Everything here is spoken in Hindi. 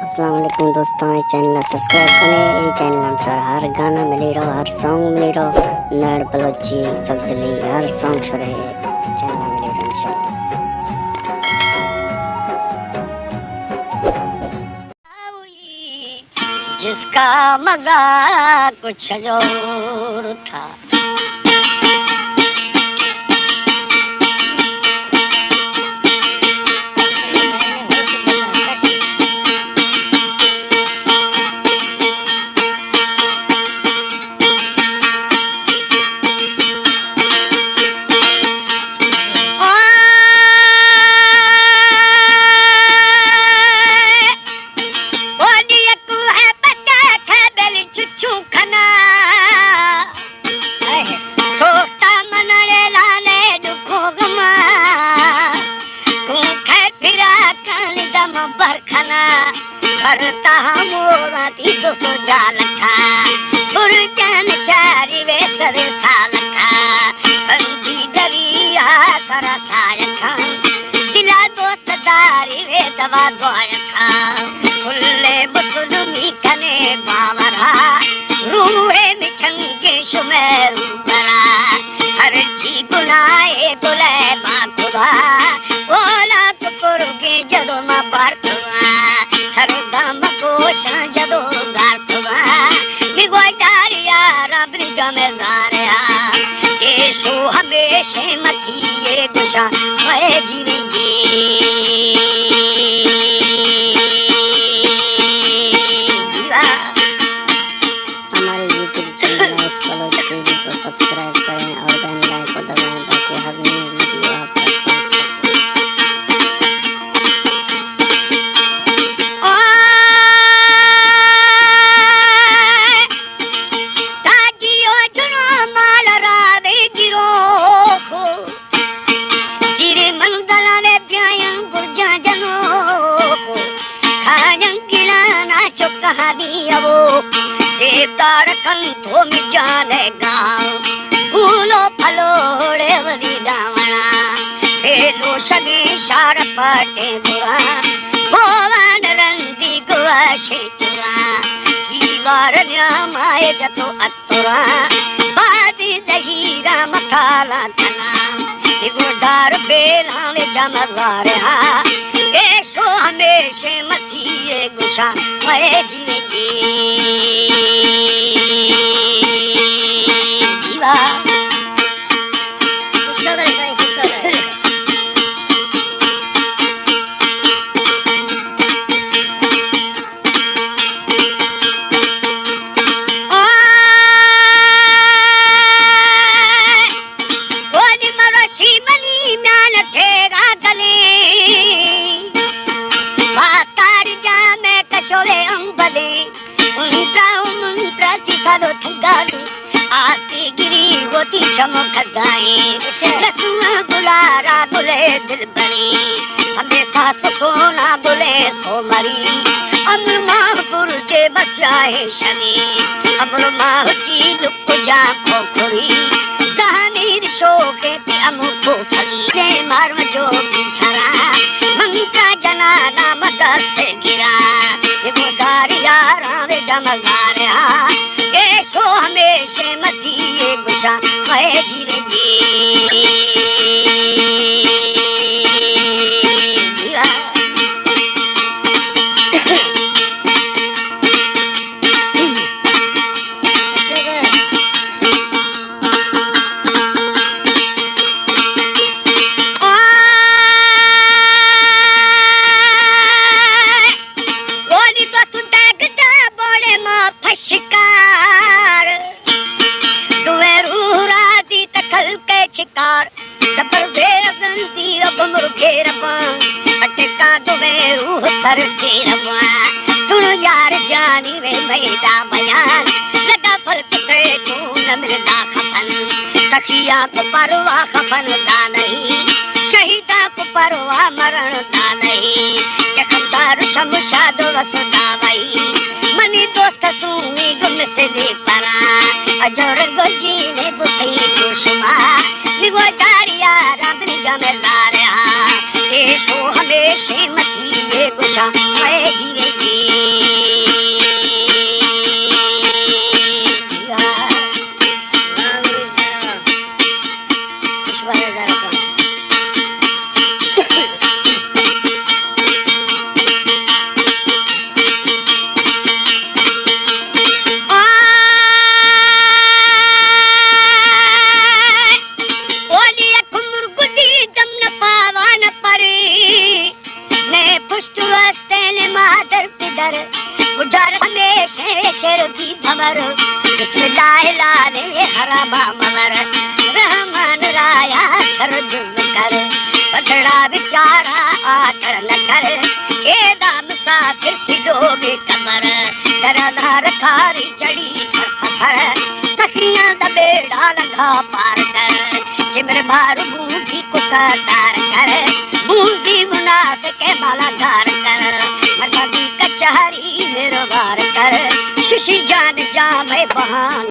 अस्सलाम वालेकुम दोस्तों, ये चैनल सब्सक्राइब करें। ये चैनल हम सर हर गाना मिली रहो, हर सॉन्ग मिली रहो, नर बलोची सब्जली हर सॉन्ग शुरू है चैनल मिली रहो इंशाल्लाह। जिसका मजा कुछ और था, बरखना करता मोरा ती दोस्तों जालखा पुरचन चारी वे सरे सालखा बंदी दरिया सरा सायखा दिला दोस्त दारी वे दवा गोयखा खुले बुसुलुमी कने बावरा रूहे मिठंगे शुमेर बरा हर जी गुनाए गुले बाखुदा ओला कुरुगे जदो मा पार्थुआ हर दम कोशा जदो गार्थुआ निगोटारिया रबरी जमेदारिया येसु हमेशे मथी ये गुशा मैं जीवेंगे जीवा। हमारे YouTube channel S Baloch TV को सब्सक्राइब करें और बेल लाइक को दबाएं ताकि हर नई वीडियो आप तक पहुंच सके। कंठों में जाने गाँव फूलो फलोड़े वरी दावना फेलो सगे शार पाटे बुआ भोवान रंदी गुआ शेतुआ कीवार न्यामाए जतो अतुरा बादी दहीरा मथाला तना निगुदार बेलावे जमवारे हा ऐसो हमेशे मथिए गुशा मैं जीवेंगे जीवा। आस्ती गिरी गोती चमक दाई रसुआ गुलारा बुले दिल बनी हमेशा तो सोना बुले सो मरी अमर माहपुर के बचाए शनि अमर माह जी लुक जा खोखरी सहानीर शोके ते अमुको फली से मार जो सरा मंका जना नाम दस्ते गिरा निगुदारिया रावे जमगारिया ऐसो हमेशे मथी ये गुशा मैं जीवेंगे जीवा। सर के रवा सुनो यार जानी वे मैदा बयान लगा फर्क से तू न मिलता खफन सखिया को परवा खफन दा नहीं शहीदा को परवा मरण दा नहीं जखमदार शमशाद वसदा वही मनी दोस्त सुनी गुम से ले परा अजर गजी ने बुथई कुशमा निगोदारिया रबरी जमेदारिया ये सो हमेशे मथी ये गुशा मैं जीवेंगे। दर तिदर गुजर हमेशा शेर की भवर बिस्मिल्लाह लाने हरा बामवर रहमान राया कर जुज कर पतड़ा बिचारा आकर न कर एदा मुसाफिर थी डोबे कमर दरदार खारी चढ़ी फसर सखियां दा बेड़ा लगा पार कर चिमर भार बूढ़ी को तार कर बूझी मुनाफ के बाला धार कर मरदी कचहरी मेरो बार कर शिशी जान जा मैं बहान